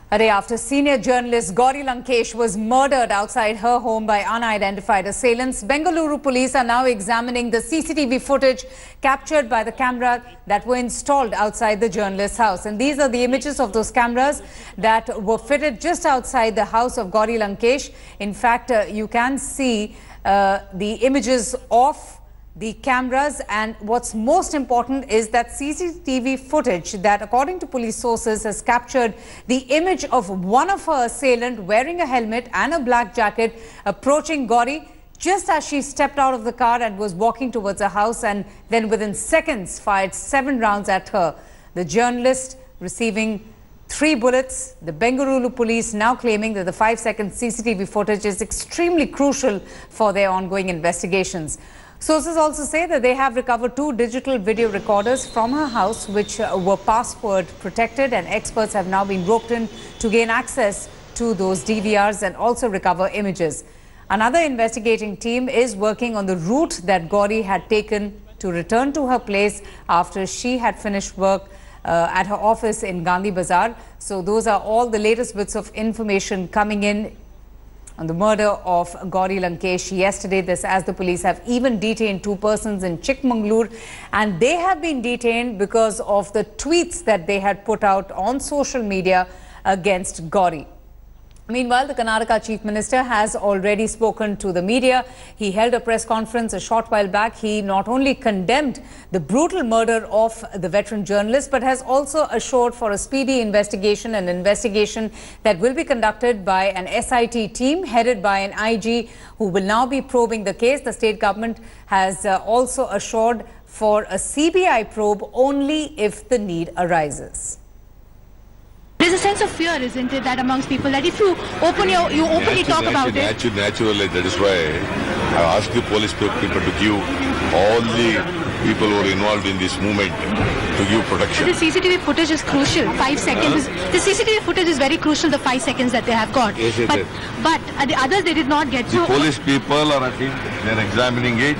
A day after senior journalist Gauri Lankesh was murdered outside her home by unidentified assailants, Bengaluru police are now examining the CCTV footage captured by the camera that were installed outside the journalist's house. And these are the images of those cameras that were fitted just outside the house of Gauri Lankesh. In fact, you can see the images of the cameras, and what's most important is that CCTV footage that, according to police sources, has captured the image of one of her assailant wearing a helmet and a black jacket approaching Gauri just as she stepped out of the car and was walking towards her house, and then within seconds fired 7 rounds at her. The journalist receiving 3 bullets. The Bengaluru police now claiming that the 5-second CCTV footage is extremely crucial for their ongoing investigations. Sources also say that they have recovered 2 digital video recorders from her house which were password protected, and experts have now been roped in to gain access to those DVRs and also recover images. Another investigating team is working on the route that Gauri had taken to return to her place after she had finished work at her office in Gandhi Bazaar. So those are all the latest bits of information coming in on the murder of Gauri Lankesh yesterday. This as the police have even detained 2 persons in Chikmagalur, and they have been detained because of the tweets that they had put out on social media against Gauri. Meanwhile, the Karnataka Chief Minister has already spoken to the media. He held a press conference a short while back. He not only condemned the brutal murder of the veteran journalist, but has also assured for a speedy investigation, an investigation that will be conducted by an SIT team headed by an IG who will now be probing the case. The state government has also assured for a CBI probe only if the need arises. There's a sense of fear, isn't it, that amongst people, that if you openly talk about it. Naturally, that is why I asked the police people to give all the people who are involved in this movement to give protection. The CCTV footage is crucial. 5 seconds. The CCTV footage is very crucial, the 5 seconds that they have got. Yes, but the others they did not get. The police people are they're examining it.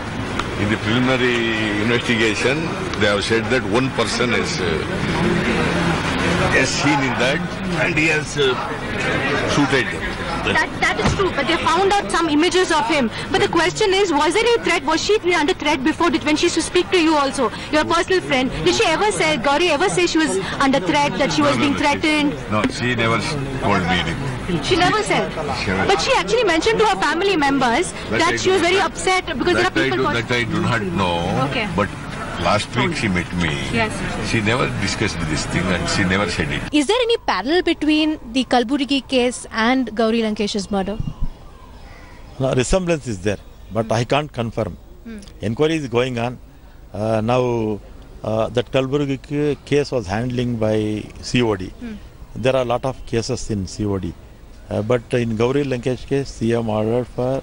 In the preliminary investigation, they have said that one person is seen in that, and he has shooted. That is true, but they found out some images of him. But the question is, was there a threat? Was she under threat before? When she used to speak to you also, your personal friend, did she ever say, Gauri ever say she was under threat, that she was being threatened? No, she never told me anything. She never said. But she actually mentioned to her family members that she was very upset because there are people. That I do not know. Okay. But last week she met me. Yes. She never discussed this thing and she never said it. Is there any parallel between the Kalburgi case and Gauri Lankesh's murder? No, resemblance is there, but I can't confirm. Inquiry is going on. Now that Kalburgi case was handling by COD. There are a lot of cases in COD. But in Gauri Lankesh case, CM ordered for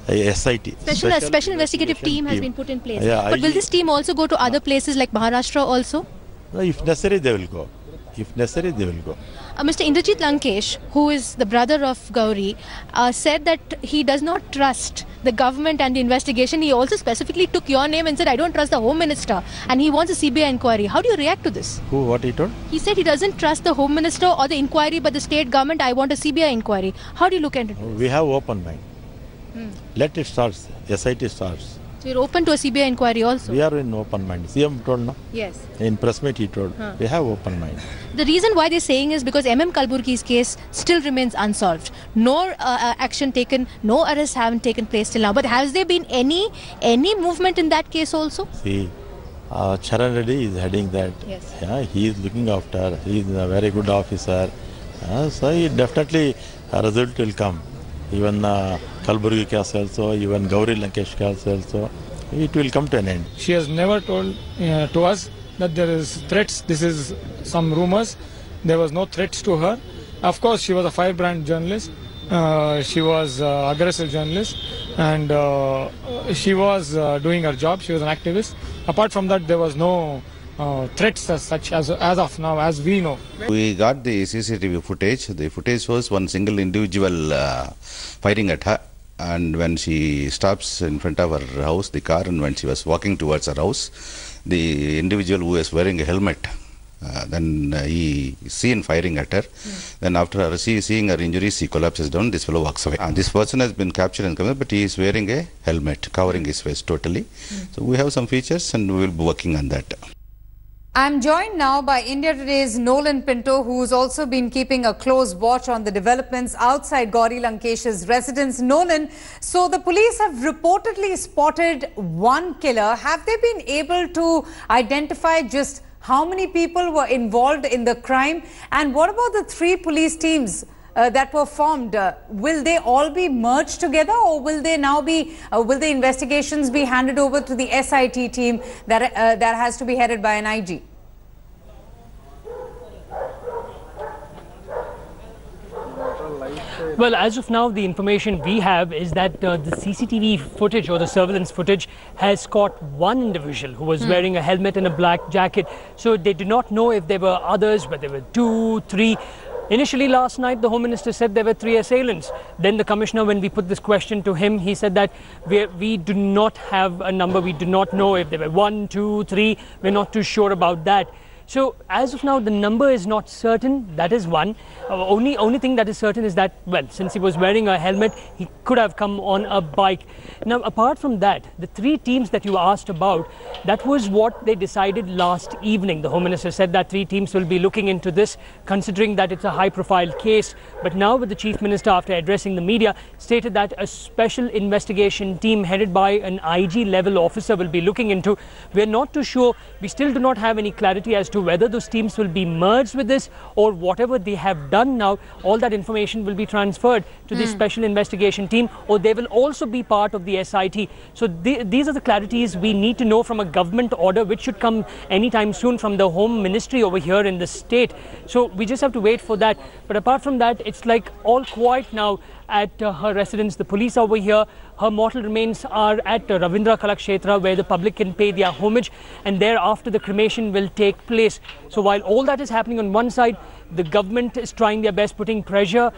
a SIT. Special investigative team has been put in place. Yeah, but will this team also go to other places like Maharashtra also? No, if necessary, they will go. If necessary, they will go. Mr. Indrajit Lankesh, who is the brother of Gauri, said that he does not trust the government and the investigation. He also specifically took your name and said, I don't trust the Home Minister, and he wants a CBI inquiry. How do you react to this? Who? What he told? He said he doesn't trust the Home Minister or the inquiry by the state government. I want a CBI inquiry. How do you look at it? We have open mind. Let it start. SIT starts. So you're open to a CBI inquiry also? We are in open mind. CM told no? Yes. In press meet he told. We have open mind. The reason why they're saying is because MM Kalburgi's case still remains unsolved. No action taken, no arrests haven't taken place till now. But has there been any movement in that case also? See, Charan Reddy is heading that. Yes. Yeah, he is looking after. He is a very good officer. So he definitely a result will come. Even Kalburgi case also, even Gauri Lankesh case also, it will come to an end. She has never told to us that there is threats. This is some rumors. There was no threats to her. Of course, she was a firebrand journalist. She was an aggressive journalist, and she was doing her job. She was an activist. Apart from that, there was no threats as such as of now, as we know. We got the CCTV footage. The footage shows one single individual firing at her, and when she stops in front of her house, the car, and when she was walking towards her house, the individual who was wearing a helmet Then he seen firing at her. Then after seeing her injuries, he collapses down. This fellow walks away. This person has been captured and come, but he is wearing a helmet, covering his face totally. So we have some features and we will be working on that. I'm joined now by India Today's Nolan Pinto, who's also been keeping a close watch on the developments outside Gauri Lankesh's residence. Nolan, so the police have reportedly spotted one killer. Have they been able to identify just how many people were involved in the crime? And what about the 3 police teams that were formed? Will they all be merged together, or will they now be? Will the investigations be handed over to the SIT team that has to be headed by an IG? Well, as of now, the information we have is that the CCTV footage or the surveillance footage has caught one individual who was wearing a helmet and a black jacket. So they do not know if there were others, but there were 2, 3. Initially last night, the Home Minister said there were 3 assailants. Then the Commissioner, when we put this question to him, he said that we do not have a number. We do not know if there were 1, 2, 3. We're not too sure about that. So as of now, the number is not certain. That is one. Only thing that is certain is that, well, since he was wearing a helmet, he could have come on a bike. Now, apart from that, the 3 teams that you asked about, that was what they decided last evening. The Home Minister said that 3 teams will be looking into this, considering that it's a high-profile case. But now with the Chief Minister, after addressing the media, stated that a special investigation team headed by an IG-level officer will be looking into. We're not too sure. We still do not have any clarity as to whether those teams will be merged with this, or whatever they have done now, all that information will be transferred to the special investigation team, or they will also be part of the SIT. So these are the clarities we need to know from a government order, which should come anytime soon from the Home Ministry over here in the state. So we just have to wait for that. But apart from that, it's like all quiet now at her residence. The police over here. Her mortal remains are at Ravindra Kalakshetra, where the public can pay their homage, and thereafter the cremation will take place. So while all that is happening on one side, the government is trying their best, putting pressure.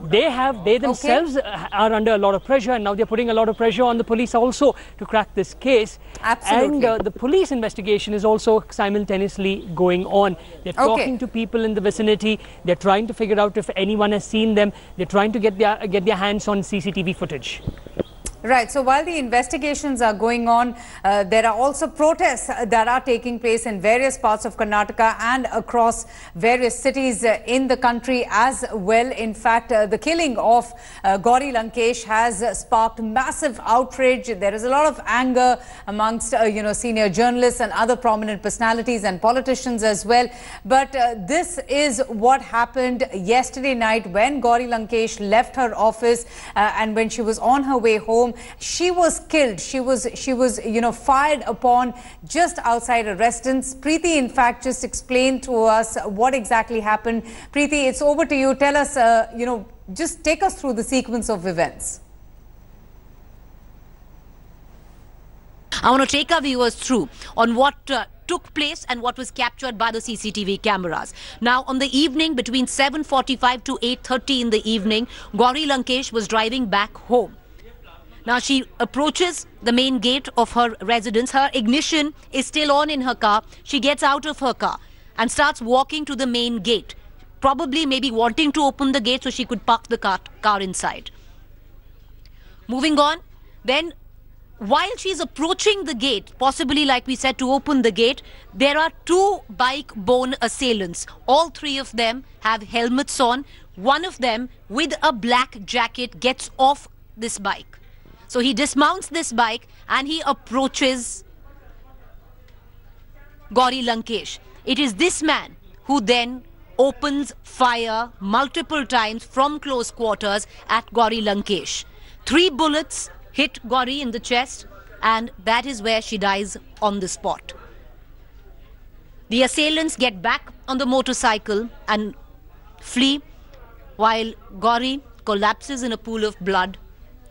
They themselves are under a lot of pressure, and now they're putting a lot of pressure on the police also to crack this case. Absolutely. And the police investigation is also simultaneously going on. They're talking to people in the vicinity. They're trying to figure out if anyone has seen them. They're trying to get their hands on CCTV footage. Right. So while the investigations are going on, there are also protests that are taking place in various parts of Karnataka and across various cities in the country as well. In fact, the killing of Gauri Lankesh has sparked massive outrage. There is a lot of anger amongst, senior journalists and other prominent personalities and politicians as well. But this is what happened yesterday night when Gauri Lankesh left her office and when she was on her way home. She was killed. She was fired upon just outside her residence. Preeti, in fact, just explained to us what exactly happened. Preeti, it's over to you. Tell us, just take us through the sequence of events. I want to take our viewers through on what took place and what was captured by the CCTV cameras. Now, on the evening between 7:45 to 8:30 in the evening, Gauri Lankesh was driving back home. Now, she approaches the main gate of her residence. Her ignition is still on in her car. She gets out of her car and starts walking to the main gate, probably maybe wanting to open the gate so she could park the car inside. Moving on, then while she's approaching the gate, possibly like we said, to open the gate, there are 2 bike-borne assailants. All 3 of them have helmets on. One of them with a black jacket gets off this bike. So he dismounts this bike and he approaches Gauri Lankesh. It is this man who then opens fire multiple times from close quarters at Gauri Lankesh. 3 bullets hit Gauri in the chest, and that is where she dies on the spot. The assailants get back on the motorcycle and flee, while Gauri collapses in a pool of blood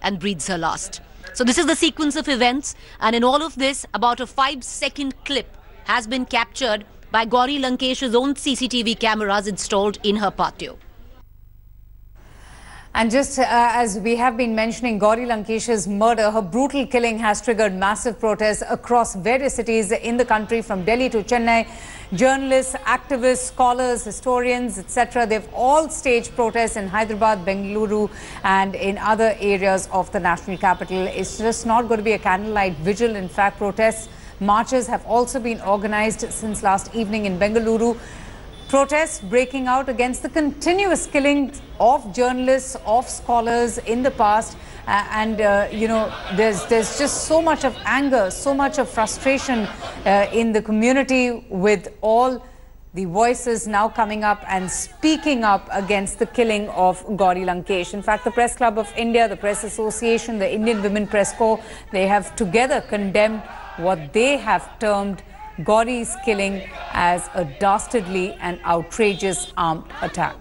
and breathes her last. So this is the sequence of events, and in all of this, about a 5-second clip has been captured by Gauri Lankesh's own CCTV cameras installed in her patio. And just as we have been mentioning, Gauri Lankesh's murder, her brutal killing has triggered massive protests across various cities in the country, from Delhi to Chennai. Journalists, activists, scholars, historians, etc. They've all staged protests in Hyderabad, Bengaluru and in other areas of the national capital. It's just not going to be a candlelight vigil. In fact, protests, marches have also been organized since last evening in Bengaluru. Protests breaking out against the continuous killing of journalists, of scholars in the past. You know, there's just so much of anger, so much of frustration in the community, with all the voices now coming up and speaking up against the killing of Gauri Lankesh. In fact, the Press Club of India, the Press Association, the Indian Women Press Corps, they have together condemned what they have termed Gauri's killing as a dastardly and outrageous armed attack.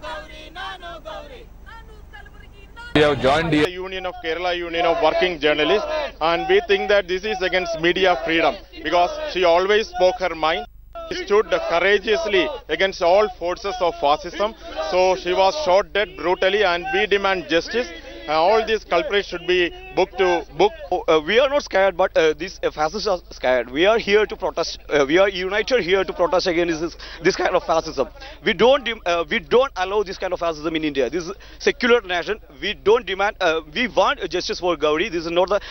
We have joined the Union of Kerala Union of Working Journalists, and we think that this is against media freedom, because she always spoke her mind. She stood courageously against all forces of fascism. So she was shot dead brutally, and we demand justice. All these culprits should be booked to book. We are not scared, but these fascists are scared. We are here to protest. We are united here to protest against this kind of fascism. We don't allow this kind of fascism in India. This is a secular nation. We don't demand. We want justice for Gauri. This is not the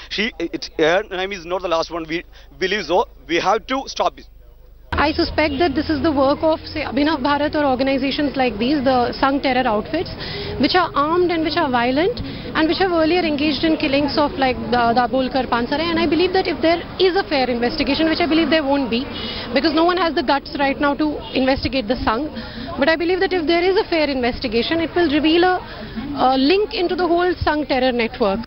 her name is not the last one. We believe so. We have to stop it. I suspect that this is the work of, say, Abhinav Bharat or organizations like these, the Sangh terror outfits, which are armed and which are violent and which have earlier engaged in killings of like Dabholkar, Pansaray. And I believe that if there is a fair investigation, which I believe there won't be, because no one has the guts right now to investigate the Sangh, but I believe that if there is a fair investigation, it will reveal a link into the whole Sangh terror network.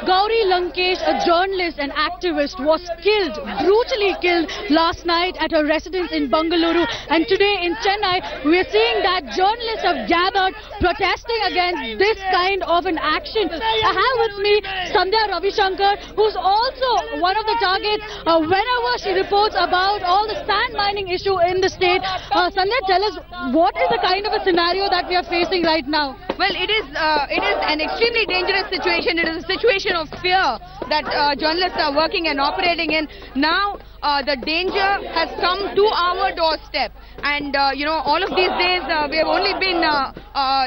Gauri Lankesh, a journalist and activist, was killed, brutally killed last night at her residence in Bengaluru. And today in Chennai, we are seeing that journalists have gathered protesting against this kind of an action. I have with me Sandhya Ravishankar, who's also one of the targets whenever she reports about all the sand mining issue in the state. Sandhya, tell us, what is the kind of a scenario that we are facing right now? Well, it is an extremely dangerous situation. It is a situation of fear that journalists are working and operating in. Now the danger has come to our doorstep, and you know, all of these days we have only been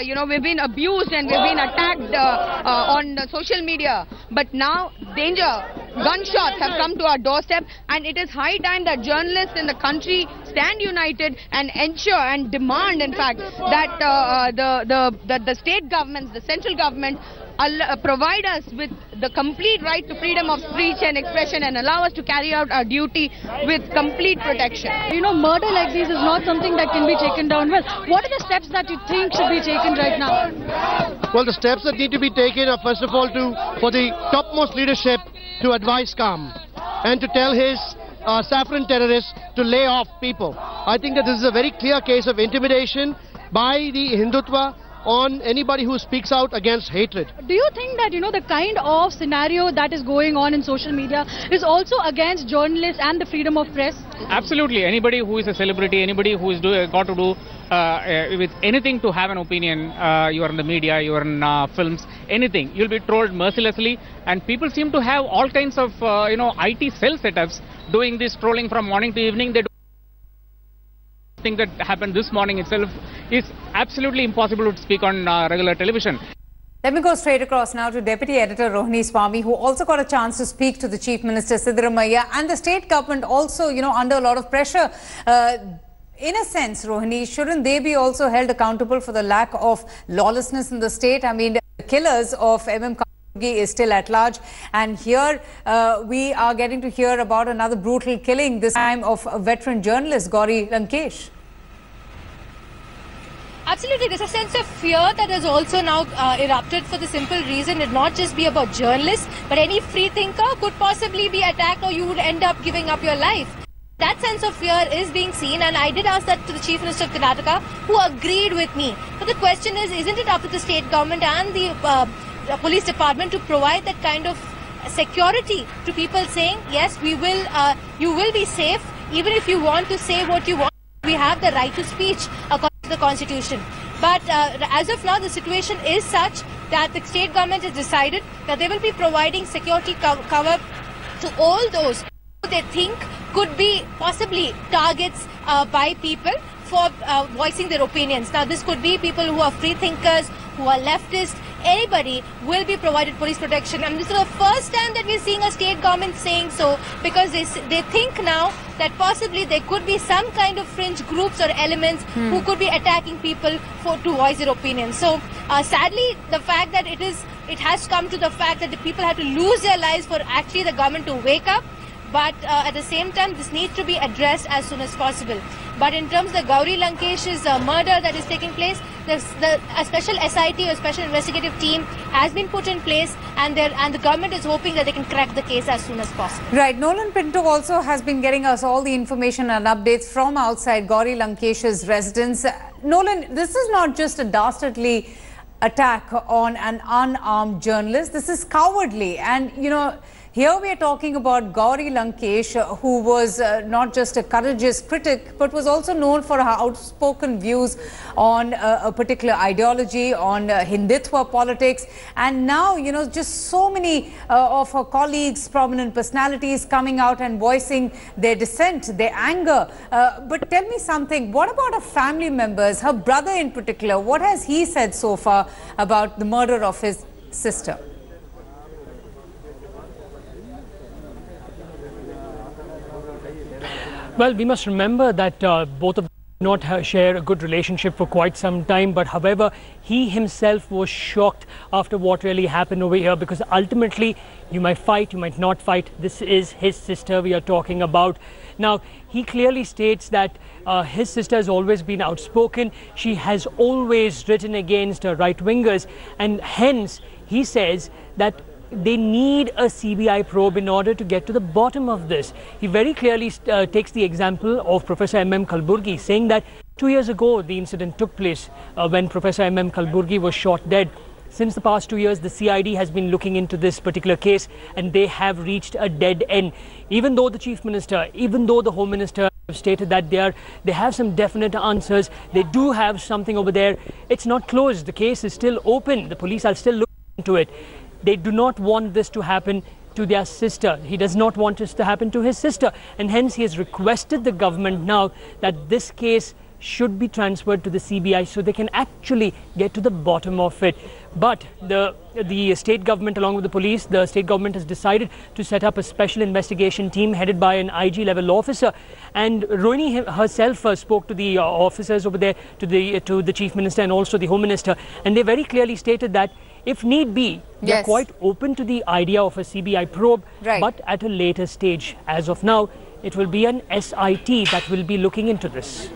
you know, we've been abused and we've been attacked on social media, but now danger, gunshots have come to our doorstep, and it is high time that journalists in the country stand united and ensure and demand, in fact, that the state governments, the central government, provide us with the complete right to freedom of speech and expression and allow us to carry out our duty with complete protection. You know, murder like this is not something that can be taken down. Well, what are the steps that you think should be taken right now? Well, the steps that need to be taken are, first of all, for the topmost leadership to advise calm and to tell his saffron terrorists to lay off people. I think that this is a very clear case of intimidation by the Hindutva on anybody who speaks out against hatred. Do you think that, you know, the kind of scenario that is going on in social media is also against journalists and the freedom of press? Absolutely. Anybody who is a celebrity, anybody who is got to do with anything to have an opinion, you are in the media, you are in films, anything, you'll be trolled mercilessly. And people seem to have all kinds of, you know, IT cell setups doing this trolling from morning to evening. They thing that happened this morning itself is absolutely impossible to speak on regular television. Let me go straight across now to Deputy Editor Rohini Swami, who also got a chance to speak to the Chief Minister Siddaramaiah, and the state government also, you know, under a lot of pressure. In a sense, Rohini, shouldn't they be also held accountable for the lack of lawlessness in the state? I mean, the killers of MM Kalburgi is still at large, and here we are getting to hear about another brutal killing, this time of a veteran journalist, Gauri Lankesh. Absolutely, there's a sense of fear that has also now erupted, for the simple reason it not just be about journalists, but any free thinker could possibly be attacked, or you would end up giving up your life. That sense of fear is being seen, and I did ask that to the Chief Minister of Karnataka, who agreed with me. But the question is, isn't it up to the state government and the police department to provide that kind of security to people, saying, yes, we will, you will be safe, even if you want to say what you want. We have the right to speech according to the Constitution. But as of now, the situation is such that the state government has decided that they will be providing security cover to all those who they think could be possibly targets by people for voicing their opinions. Now, this could be people who are free thinkers, who are leftists. Anybody will be provided police protection. And this is the first time that we're seeing a state government saying so, because they think now that possibly there could be some kind of fringe groups or elements who could be attacking people to voice their opinions. So sadly, the fact that it has come to the fact that the people have to lose their lives for actually the government to wake up. But at the same time, this needs to be addressed as soon as possible. But in terms of the Gauri Lankesh's murder that is taking place, a special SIT or special investigative team has been put in place, and the government is hoping that they can crack the case as soon as possible. Right. Nolan Pinto also has been getting us all the information and updates from outside Gauri Lankesh's residence. Nolan, this is not just a dastardly attack on an unarmed journalist. This is cowardly. And, you know, here we are talking about Gauri Lankesh, who was not just a courageous critic, but was also known for her outspoken views on a particular ideology, on Hindutva politics. And now, you know, just so many of her colleagues, prominent personalities coming out and voicing their dissent, their anger. But tell me something, what about her family members, her brother in particular? What has he said so far about the murder of his sister? Well, we must remember that both of them do not share a good relationship for quite some time. But however, he himself was shocked after what really happened over here, because ultimately you might fight, you might not fight. This is his sister we are talking about. Now, he clearly states that his sister has always been outspoken. She has always written against right-wingers, and hence he says that they need a CBI probe in order to get to the bottom of this. He very clearly takes the example of Professor MM Kalburgi, saying that 2 years ago the incident took place when Professor MM Kalburgi was shot dead. Since the past 2 years, the CID has been looking into this particular case, and they have reached a dead end. Even though the Chief Minister, even though the Home Minister have stated that they have some definite answers, they do have something over there, it's not closed. The case is still open. The police are still looking into it. They do not want this to happen to their sister. He does not want this to happen to his sister. And hence he has requested the government now that this case should be transferred to the CBI so they can actually get to the bottom of it. But the state government, along with the police, the state government has decided to set up a special investigation team headed by an IG level officer. And Rohini herself spoke to the officers over there, to the Chief Minister and also the Home Minister. And they very clearly stated that if need be, they are quite open to the idea of a CBI probe, but at a later stage. As of now, it will be an SIT that will be looking into this.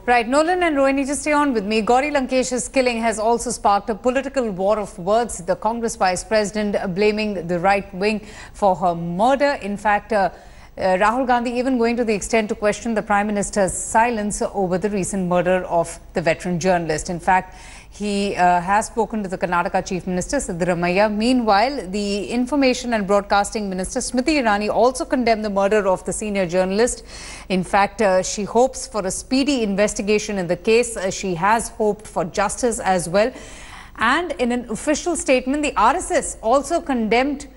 Right, Nolan and Rohini, just stay on with me. Gauri Lankesh's killing has also sparked a political war of words. The Congress Vice President blaming the right wing for her murder. In fact, Rahul Gandhi even going to the extent to question the Prime Minister's silence over the recent murder of the veteran journalist. In fact, he has spoken to the Karnataka Chief Minister Siddaramaiah. Meanwhile, the Information and Broadcasting Minister Smriti Irani also condemned the murder of the senior journalist. In fact, she hopes for a speedy investigation in the case. She has hoped for justice as well. And in an official statement, the RSS also condemned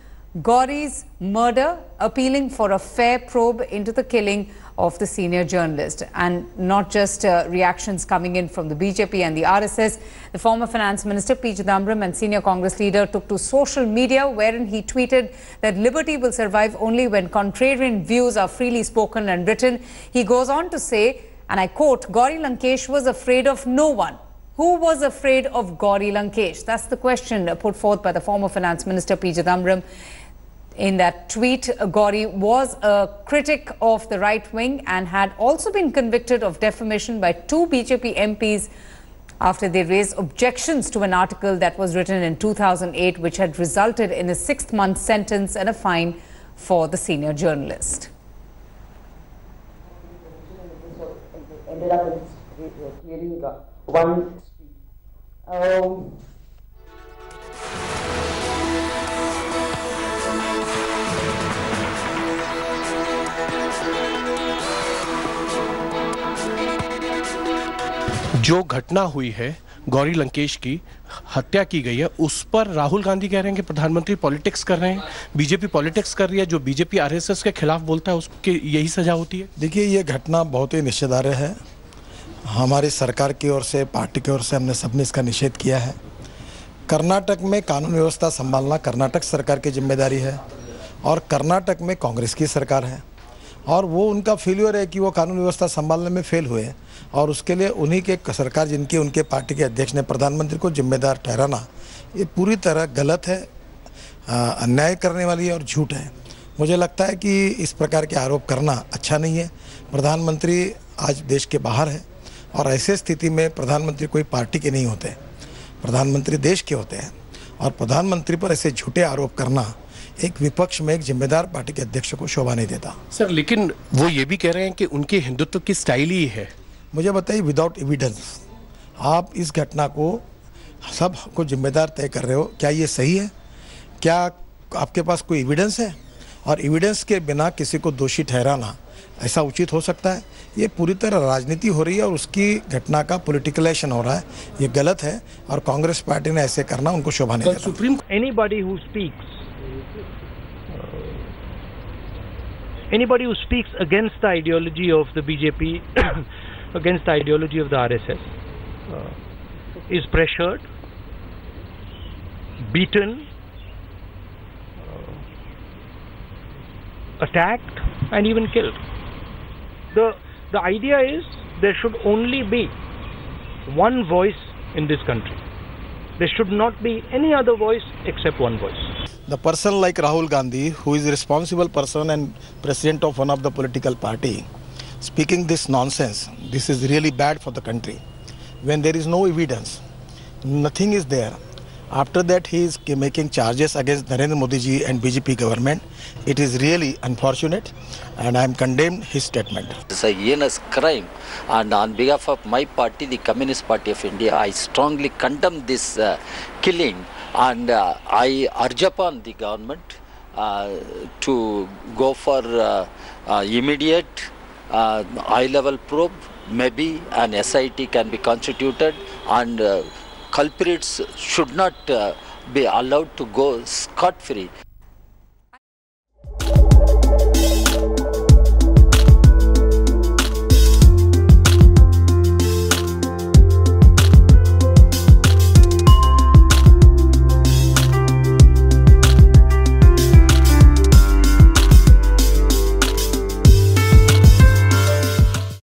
Gauri's murder, appealing for a fair probe into the killing of the senior journalist. And not just reactions coming in from the BJP and the RSS. The former Finance Minister P. Chidambaram and senior Congress leader took to social media, wherein he tweeted that liberty will survive only when contrarian views are freely spoken and written. He goes on to say, and I quote, "Gauri Lankesh was afraid of no one." Who was afraid of Gauri Lankesh? That's the question put forth by the former Finance Minister P. Chidambaram. In that tweet, Gauri was a critic of the right wing and had also been convicted of defamation by 2 BJP MPs after they raised objections to an article that was written in 2008, which had resulted in a 6-month sentence and a fine for the senior journalist. Ended up clearing one street. जो घटना हुई है, गौरी लंकेश की हत्या की गई है, उस पर राहुल गांधी कह रहे हैं कि प्रधानमंत्री पॉलिटिक्स कर रहे हैं, बीजेपी पॉलिटिक्स कर रही है। जो बीजेपी आरएसएस के खिलाफ बोलता है उसकी यही सजा होती है। देखिए, ये घटना बहुत ही निषेधार्ह है। हमारी सरकार की ओर से, पार्टी की ओर से हमने सबने इसका निषेध किया है। कर्नाटक में कानून व्यवस्था संभालना कर्नाटक सरकार की जिम्मेदारी है और कर्नाटक में कांग्रेस की सरकार है और वो उनका फेल्योर है कि वो कानून व्यवस्था संभालने में फेल हुए और उसके लिए उन्हीं के सरकार, जिनकी उनके पार्टी के अध्यक्ष ने प्रधानमंत्री को जिम्मेदार ठहराना, ये पूरी तरह गलत है, अन्याय करने वाली है और झूठ है। मुझे लगता है कि इस प्रकार के आरोप करना अच्छा नहीं है। प्रधानमंत्री आज देश के बाहर है और ऐसे स्थिति में प्रधानमंत्री कोई पार्टी के नहीं होते, प्रधानमंत्री देश के होते हैं और प्रधानमंत्री पर ऐसे झूठे आरोप करना एक विपक्ष में एक जिम्मेदार पार्टी के अध्यक्ष को शोभा नहीं देता। सर, लेकिन वो ये भी कह रहे हैं कि उनके हिंदुत्व की स्टाइल ही है। मुझे बताइए, विदाउट एविडेंस आप इस घटना को सबको जिम्मेदार तय कर रहे हो, क्या ये सही है? क्या आपके पास कोई एविडेंस है? और एविडेंस के बिना किसी को दोषी ठहराना ऐसा उचित हो सकता है? ये पूरी तरह राजनीति हो रही है और उसकी घटना का पॉलिटिकलाइजेशन हो रहा है। ये गलत है और कांग्रेस पार्टी ने ऐसे करना उनको शोभा नहीं देता। Supreme anybody who speaks against the ideology of the BJP, against the ideology of the RSS, is pressured, beaten, attacked, and even killed. The idea is there should only be one voice in this country. There should not be any other voice except one voice. The person like Rahul Gandhi, who is a responsible person and president of one of the political party, speaking this nonsense, this is really bad for the country. When there is no evidence, nothing is there. After that, he is making charges against Narendra Modi ji and BJP government. It is really unfortunate, and I am condemned his statement. It's a heinous crime, and on behalf of my party, the Communist Party of India, I strongly condemn this killing, and I urge upon the government to go for immediate high-level probe. Maybe an SIT can be constituted, and culprits should not be allowed to go scot-free.